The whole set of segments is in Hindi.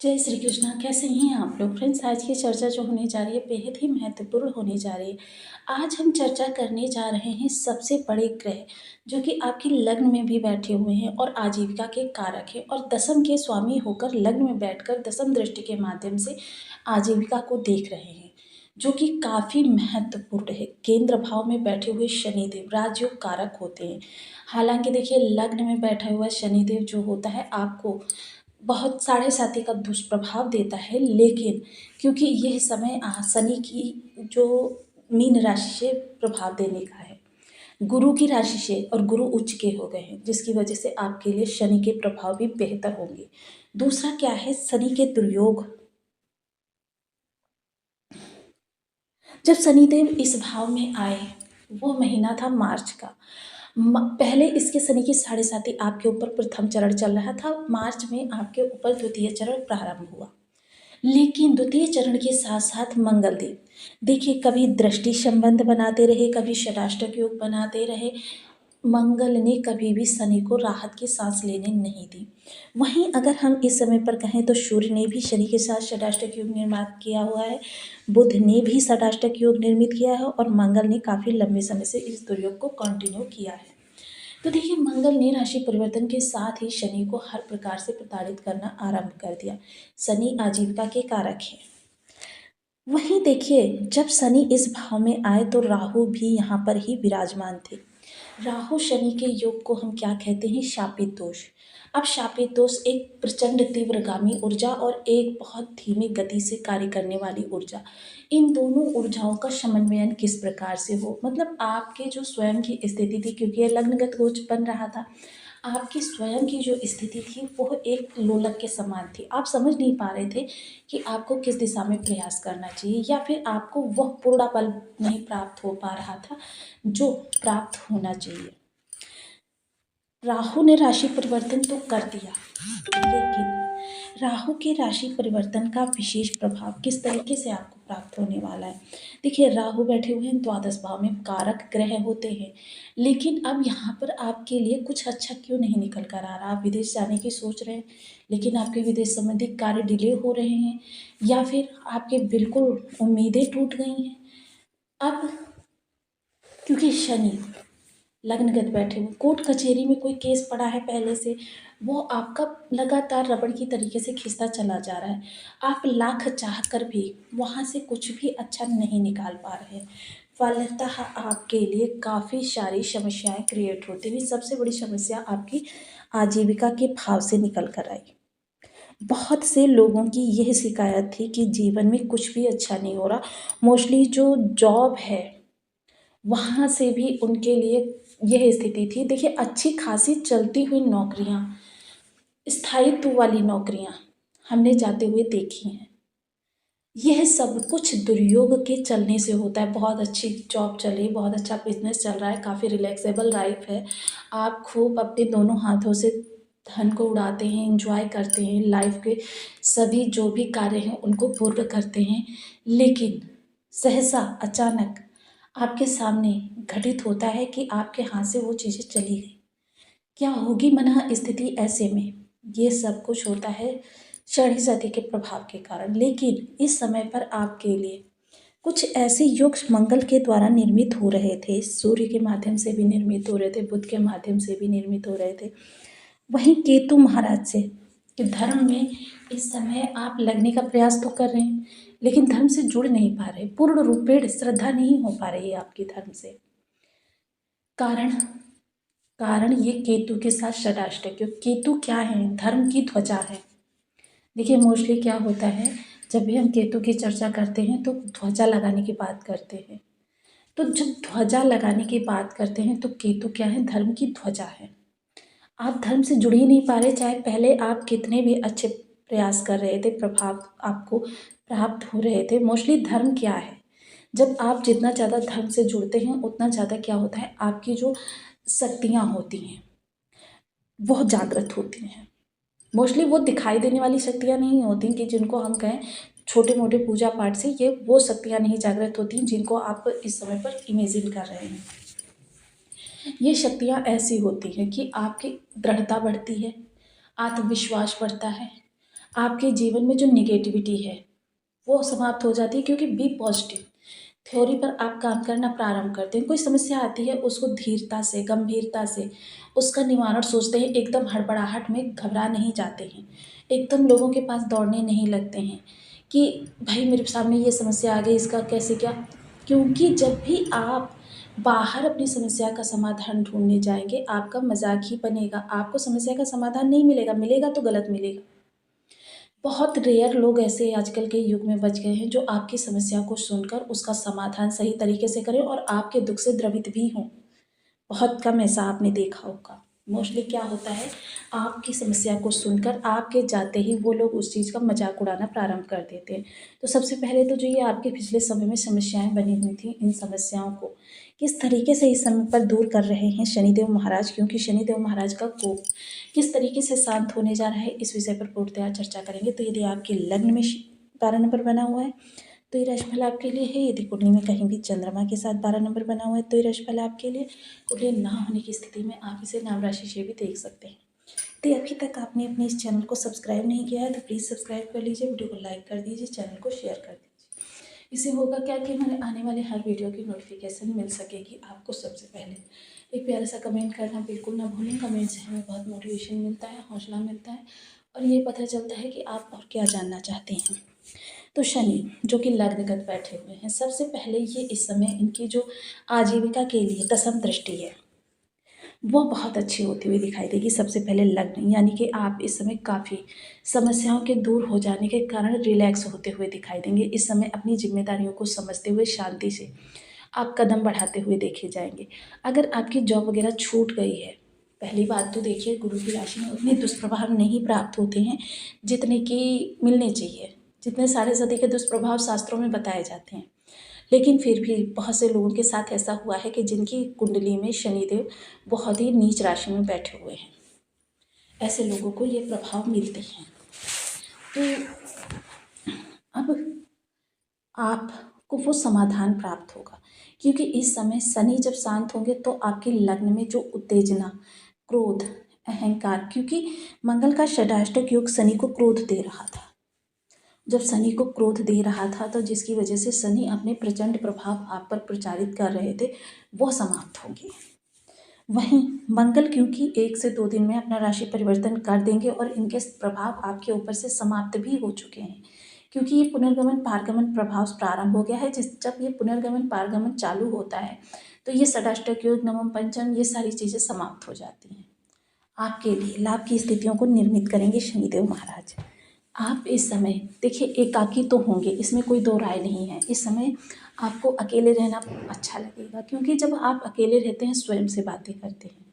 जय श्री कृष्णा। कैसे हैं आप लोग फ्रेंड्स? आज की चर्चा जो होने जा रही है बेहद ही महत्वपूर्ण होने जा रही है। आज हम चर्चा करने जा रहे हैं सबसे बड़े ग्रह जो कि आपकी लग्न में भी बैठे हुए हैं और आजीविका के कारक हैं और दशम के स्वामी होकर लग्न में बैठकर दशम दृष्टि के माध्यम से आजीविका को देख रहे हैं, जो कि काफ़ी महत्वपूर्ण है। केंद्र भाव में बैठे हुए शनिदेव राजयोग कारक होते हैं। हालांकि देखिए, लग्न में बैठा हुआ शनिदेव जो होता है आपको बहुत साढ़े साथी का दुष्प्रभाव देता है, लेकिन क्योंकि यह समय शनि की जो मीन राशि से प्रभाव देने का है, गुरु की राशि से, और गुरु उच्च के हो गए हैं, जिसकी वजह से आपके लिए शनि के प्रभाव भी बेहतर होंगे। दूसरा क्या है, शनि के दुर्योग। जब शनिदेव इस भाव में आए, वो महीना था मार्च का। पहले इसके शनि की साढ़े साथी आपके ऊपर प्रथम चरण चल रहा था, मार्च में आपके ऊपर द्वितीय चरण प्रारंभ हुआ। लेकिन द्वितीय चरण के साथ साथ मंगल देव, देखिए, कभी दृष्टि संबंध बनाते रहे, कभी षडाष्टक योग बनाते रहे। मंगल ने कभी भी शनि को राहत की सांस लेने नहीं दी। वहीं अगर हम इस समय पर कहें तो सूर्य ने भी शनि के साथ षडाष्टक योग निर्माण किया हुआ है, बुध ने भी षडाष्टक योग निर्मित किया है और मंगल ने काफ़ी लंबे समय से इस दुर्योग को कंटिन्यू किया है। तो देखिए, मंगल ने राशि परिवर्तन के साथ ही शनि को हर प्रकार से प्रताड़ित करना आरंभ कर दिया। शनि आजीविका के कारक है। वहीं देखिए, जब शनि इस भाव में आए तो राहु भी यहाँ पर ही विराजमान थे। राहु शनि के योग को हम क्या कहते हैं? शापित दोष। अब शापित दोष एक प्रचंड तीव्रगामी ऊर्जा और एक बहुत धीमी गति से कार्य करने वाली ऊर्जा, इन दोनों ऊर्जाओं का समन्वयन किस प्रकार से हो, मतलब आपके जो स्वयं की स्थिति थी, क्योंकि यह लग्नगत गोच बन रहा था, आपकी स्वयं की जो स्थिति थी वो एक लोलक के समान थी। आप समझ नहीं पा रहे थे कि आपको किस दिशा में प्रयास करना चाहिए, या फिर आपको वह पूर्ण बल नहीं प्राप्त हो पा रहा था जो प्राप्त होना चाहिए। राहु ने राशि परिवर्तन तो कर दिया, लेकिन राहु के राशि परिवर्तन का विशेष प्रभाव किस तरीके से आपको प्राप्त होने वाला है? देखिए, राहु बैठे हुए हैं द्वादश भाव में, कारक ग्रह होते हैं, लेकिन अब यहाँ पर आपके लिए कुछ अच्छा क्यों नहीं निकल कर आ रहा? आप विदेश जाने की सोच रहे हैं, लेकिन आपके विदेश संबंधी कार्य डिले हो रहे हैं, या फिर आपके बिल्कुल उम्मीदें टूट गई हैं। अब क्योंकि शनि लग्नगत बैठे हुए, कोर्ट कचहरी में कोई केस पड़ा है पहले से, वो आपका लगातार रबड़ की तरीके से खिंचता चला जा रहा है। आप लाख चाह कर भी वहाँ से कुछ भी अच्छा नहीं निकाल पा रहे हैं। फलतः आपके लिए काफ़ी सारी समस्याएं क्रिएट होती हुई सबसे बड़ी समस्या आपकी आजीविका के भाव से निकल कर आई। बहुत से लोगों की यह शिकायत थी कि जीवन में कुछ भी अच्छा नहीं हो रहा। मोस्टली जो जॉब है वहाँ से भी उनके लिए यह स्थिति थी। देखिए, अच्छी खासी चलती हुई नौकरियाँ, स्थायित्व वाली नौकरियाँ हमने जाते हुए देखी हैं। यह सब कुछ दुर्योग के चलने से होता है। बहुत अच्छी जॉब चल रही, बहुत अच्छा बिजनेस चल रहा है, काफ़ी रिलैक्सेबल लाइफ है, आप खूब अपने दोनों हाथों से धन को उड़ाते हैं, एंजॉय करते हैं, लाइफ के सभी जो भी कार्य हैं उनको पूर्ण करते हैं, लेकिन सहसा अचानक आपके सामने घटित होता है कि आपके हाथ से वो चीज़ें चली गई। क्या होगी मना स्थिति ऐसे में? ये सब कुछ होता है शनि सती के प्रभाव के कारण। लेकिन इस समय पर आपके लिए कुछ ऐसे योग मंगल के द्वारा निर्मित हो रहे थे, सूर्य के माध्यम से भी निर्मित हो रहे थे, बुध के माध्यम से भी निर्मित हो रहे थे। वहीं केतु महाराज से कि धर्म में इस समय आप लगने का प्रयास तो कर रहे हैं, लेकिन धर्म से जुड़ नहीं पा रहे, पूर्ण रूपेण श्रद्धा नहीं हो पा रही है आपकी धर्म से। कारण कारण ये केतु के साथ षडाष्टक योग। केतु क्या है? धर्म की ध्वजा है। देखिए, मोस्टली क्या होता है, जब भी हम केतु की चर्चा करते हैं तो ध्वजा लगाने की बात करते हैं। तो जब ध्वजा लगाने की बात करते हैं तो केतु क्या है? धर्म की ध्वजा है। आप धर्म से जुड़ ही नहीं पा रहे, चाहे पहले आप कितने भी अच्छे प्रयास कर रहे थे, प्रभाव आपको प्राप्त हो रहे थे। मोस्टली धर्म क्या है, जब आप जितना ज़्यादा धर्म से जुड़ते हैं उतना ज़्यादा क्या होता है, आपकी जो शक्तियाँ होती हैं वह जागृत होती हैं। मोस्टली वो दिखाई देने वाली शक्तियाँ नहीं होती कि जिनको हम कहें छोटे मोटे पूजा पाठ से, ये वो शक्तियाँ नहीं जागृत होती जिनको आप इस समय पर इमेजिन कर रहे हैं। ये शक्तियाँ ऐसी होती हैं कि आपकी दृढ़ता बढ़ती है, आत्मविश्वास बढ़ता है, आपके जीवन में जो निगेटिविटी है वो समाप्त हो जाती है, क्योंकि बी पॉजिटिव थ्योरी पर आप काम करना प्रारंभ करते हैं। कोई समस्या आती है उसको धीरता से, गंभीरता से उसका निवारण सोचते हैं, एकदम हड़बड़ाहट में घबरा नहीं जाते हैं, एकदम लोगों के पास दौड़ने नहीं लगते हैं कि भाई मेरे सामने ये समस्या आ गई, इसका कैसे क्या। क्योंकि जब भी आप बाहर अपनी समस्या का समाधान ढूंढने जाएंगे आपका मजाक ही बनेगा, आपको समस्या का समाधान नहीं मिलेगा, मिलेगा तो गलत मिलेगा। बहुत रेयर लोग ऐसे आजकल के युग में बच गए हैं जो आपकी समस्या को सुनकर उसका समाधान सही तरीके से करें और आपके दुख से द्रवित भी हों। बहुत कम ऐसा आपने देखा होगा। मोस्टली क्या होता है, आपकी समस्या को सुनकर आपके जाते ही वो लोग उस चीज़ का मजाक उड़ाना प्रारंभ कर देते हैं। तो सबसे पहले तो जो ये आपके पिछले समय में समस्याएं बनी हुई थी, इन समस्याओं को किस तरीके से इस समय पर दूर कर रहे हैं शनिदेव महाराज, क्योंकि शनिदेव महाराज का कोप किस तरीके से शांत होने जा रहा है, इस विषय पर पूर्णतया चर्चा करेंगे। तो यदि आपके लग्न में 12 नंबर बना हुआ है तो ये राशिफल आपके लिए है। यदि कुंडली में कहीं भी चंद्रमा के साथ 12 नंबर बना हुआ है तो ये राशिफल आपके लिए। कुंडली ना होने की स्थिति में आप इसे नाम राशि से भी देख सकते हैं। तो अभी तक आपने अपने इस चैनल को सब्सक्राइब नहीं किया है तो प्लीज़ सब्सक्राइब कर लीजिए, वीडियो को लाइक कर दीजिए, चैनल को शेयर कर दीजिए। इससे होगा क्या कि हमारे आने वाले हर वीडियो की नोटिफिकेशन मिल सकेगी आपको सबसे पहले। एक प्यारा सा कमेंट करना बिल्कुल ना भूलें, कमेंट से हमें बहुत मोटिवेशन मिलता है, हौसला मिलता है और ये पता चलता है कि आप और क्या जानना चाहते हैं। तो शनि जो कि लग्नगत बैठे हुए हैं, सबसे पहले ये इस समय इनकी जो आजीविका के लिए दसम दृष्टि है वो बहुत अच्छी होती हुई दिखाई देगी। सबसे पहले लग्न यानी कि आप इस समय काफ़ी समस्याओं के दूर हो जाने के कारण रिलैक्स होते हुए दिखाई देंगे। इस समय अपनी जिम्मेदारियों को समझते हुए शांति से आप कदम बढ़ाते हुए देखे जाएंगे। अगर आपकी जॉब वगैरह छूट गई है, पहली बात तो देखिए गुरु की राशि में उतने दुष्प्रभाव नहीं प्राप्त होते हैं जितने कि मिलने चाहिए, जितने साढ़े सदी के दुष्प्रभाव शास्त्रों में बताए जाते हैं। लेकिन फिर भी बहुत से लोगों के साथ ऐसा हुआ है कि जिनकी कुंडली में शनिदेव बहुत ही नीच राशि में बैठे हुए हैं, ऐसे लोगों को ये प्रभाव मिलते हैं। तो अब आपको वो समाधान प्राप्त होगा, क्योंकि इस समय शनि जब शांत होंगे तो आपके लग्न में जो उत्तेजना, क्रोध, अहंकार, क्योंकि मंगल का षडाष्टक योग शनि को क्रोध दे रहा था। जब शनि को क्रोध दे रहा था तो जिसकी वजह से शनि अपने प्रचंड प्रभाव आप पर प्रचारित कर रहे थे वो समाप्त होंगे। वहीं मंगल क्योंकि 1 से 2 दिन में अपना राशि परिवर्तन कर देंगे और इनके प्रभाव आपके ऊपर से समाप्त भी हो चुके हैं, क्योंकि ये पुनर्गमन पारगमन प्रभाव प्रारंभ हो गया है। जब ये पुनर्गमन पारगमन चालू होता है तो ये षडाष्टक योग, नवम पंचम, ये सारी चीज़ें समाप्त हो जाती हैं। आपके लिए लाभ की स्थितियों को निर्मित करेंगे शनिदेव महाराज। आप इस समय देखिए एकाकी तो होंगे, इसमें कोई दो राय नहीं है। इस समय आपको अकेले रहना अच्छा लगेगा, क्योंकि जब आप अकेले रहते हैं स्वयं से बातें करते हैं,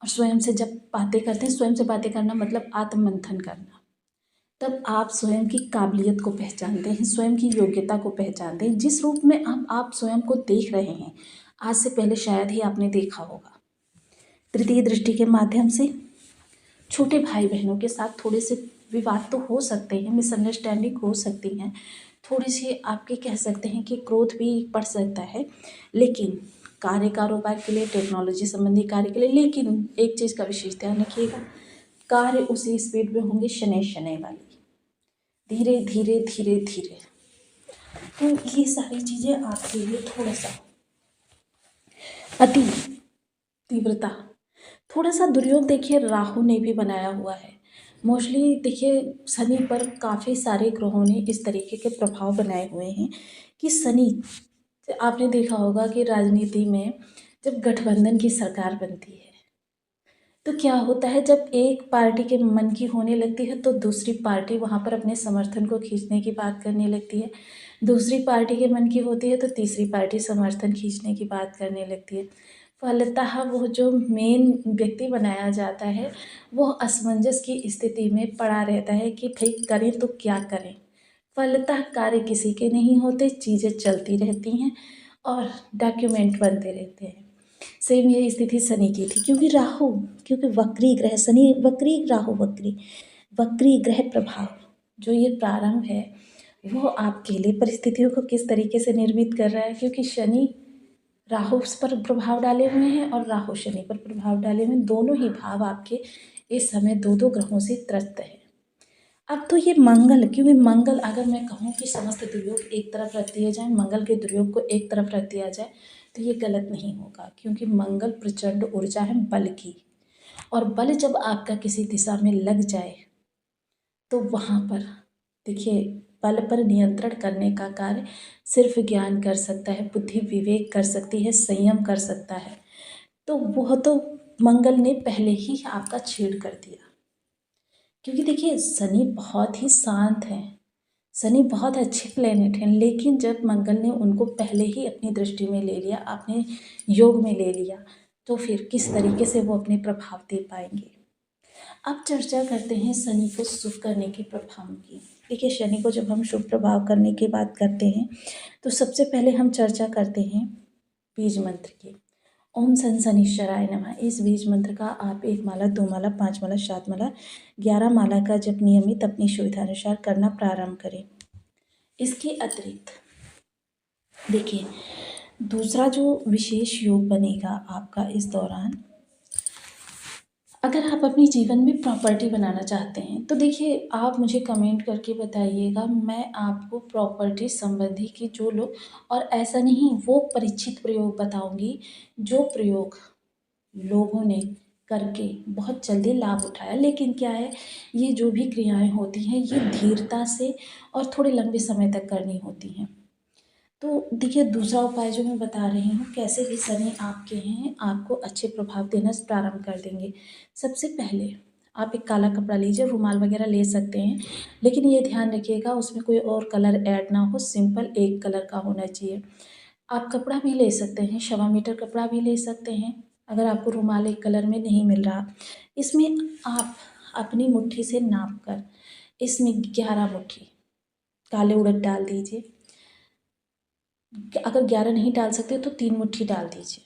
और स्वयं से जब बातें करते हैं, स्वयं से बातें करना मतलब आत्ममंथन करना, तब आप स्वयं की काबिलियत को पहचानते हैं, स्वयं की योग्यता को पहचानते हैं। जिस रूप में आप स्वयं को देख रहे हैं, आज से पहले शायद ही आपने देखा होगा। तृतीय दृष्टि के माध्यम से छोटे भाई बहनों के साथ थोड़े से विवाद तो हो सकते हैं, मिसअंडरस्टैंडिंग हो सकती हैं, थोड़ी सी आपके कह सकते हैं कि क्रोध भी बढ़ सकता है, लेकिन कार्य कारोबार के लिए, टेक्नोलॉजी संबंधी कार्य के लिए। लेकिन एक चीज़ का विशेष ध्यान रखिएगा, कार्य उसी स्पीड में होंगे शनै शनै वाली, धीरे धीरे धीरे धीरे। तो ये सारी चीज़ें आपके लिए थोड़ा सा अति तीव्रता, थोड़ा सा दुर्योग देखिए राहु ने भी बनाया हुआ है। मोस्टली देखिए शनि पर काफ़ी सारे ग्रहों ने इस तरीके के प्रभाव बनाए हुए हैं कि शनि, आपने देखा होगा कि राजनीति में जब गठबंधन की सरकार बनती है तो क्या होता है, जब एक पार्टी के मन की होने लगती है तो दूसरी पार्टी वहाँ पर अपने समर्थन को खींचने की बात करने लगती है, दूसरी पार्टी के मन की होती है तो तीसरी पार्टी समर्थन खींचने की बात करने लगती है। फलतः वो जो मेन व्यक्ति बनाया जाता है वो असमंजस की स्थिति में पड़ा रहता है कि भाई करें तो क्या करें। फलतः कार्य किसी के नहीं होते, चीज़ें चलती रहती हैं और डॉक्यूमेंट बनते रहते हैं। सेम ये स्थिति शनि की थी, क्योंकि राहु, क्योंकि वक्री ग्रह शनि, वक्री राहु, वक्री वक्री ग्रह प्रभाव जो ये प्रारंभ है वो आपके लिए परिस्थितियों को किस तरीके से निर्मित कर रहा है, क्योंकि शनि राहु पर प्रभाव डाले हुए हैं और राहु शनि पर प्रभाव डाले हुए हैं। दोनों ही भाव आपके इस समय दो दो ग्रहों से त्रस्त है। अब तो ये मंगल, क्योंकि मंगल अगर मैं कहूँ कि समस्त दुर्योग एक तरफ रख दिए जाए, मंगल के दुर्योग को एक तरफ रख दिया जाए, तो ये गलत नहीं होगा, क्योंकि मंगल प्रचंड ऊर्जा है बल की। और बल जब आपका किसी दिशा में लग जाए तो वहाँ पर देखिए, बल पर नियंत्रण करने का कार्य सिर्फ ज्ञान कर सकता है, बुद्धि विवेक कर सकती है, संयम कर सकता है। तो वह तो मंगल ने पहले ही आपका छेड़ कर दिया, क्योंकि देखिए शनि बहुत ही शांत है, शनि बहुत अच्छे प्लेनेट हैं, लेकिन जब मंगल ने उनको पहले ही अपनी दृष्टि में ले लिया, अपने योग में ले लिया, तो फिर किस तरीके से वो अपने प्रभाव दे पाएंगे। अब चर्चा करते हैं शनि को शुभ करने के प्रभाव की। देखिए शनि को जब हम शुभ प्रभाव करने की बात करते हैं, तो सबसे पहले हम चर्चा करते हैं बीज मंत्र की। ओम सन शनिश्चराय नमः। इस बीज मंत्र का आप 1 माला, 2 माला, 5 माला, 7 माला, 11 माला का जप नियमित अपनी सुविधानुसार करना प्रारंभ करें। इसके अतिरिक्त देखिए दूसरा जो विशेष योग बनेगा आपका इस दौरान, अगर आप अपने जीवन में प्रॉपर्टी बनाना चाहते हैं, तो देखिए आप मुझे कमेंट करके बताइएगा, मैं आपको प्रॉपर्टी संबंधी की जो लोग, और ऐसा नहीं वो परीक्षित प्रयोग बताऊंगी जो प्रयोग लोगों ने करके बहुत जल्दी लाभ उठाया। लेकिन क्या है, ये जो भी क्रियाएं होती हैं ये धीरता से और थोड़े लंबे समय तक करनी होती हैं। तो देखिए दूसरा उपाय जो मैं बता रही हूँ, कैसे भी शनि आपके हैं आपको अच्छे प्रभाव देना प्रारंभ कर देंगे। सबसे पहले आप एक काला कपड़ा लीजिए, रुमाल वगैरह ले सकते हैं, लेकिन ये ध्यान रखिएगा उसमें कोई और कलर ऐड ना हो, सिंपल एक कलर का होना चाहिए। आप कपड़ा भी ले सकते हैं, 1.25 मीटर कपड़ा भी ले सकते हैं, अगर आपको रुमाल एक कलर में नहीं मिल रहा। इसमें आप अपनी मुट्ठी से नाप कर इसमें 11 मुट्ठी काले उड़द डाल दीजिए। अगर 11 नहीं डाल सकते तो 3 मुट्ठी डाल दीजिए।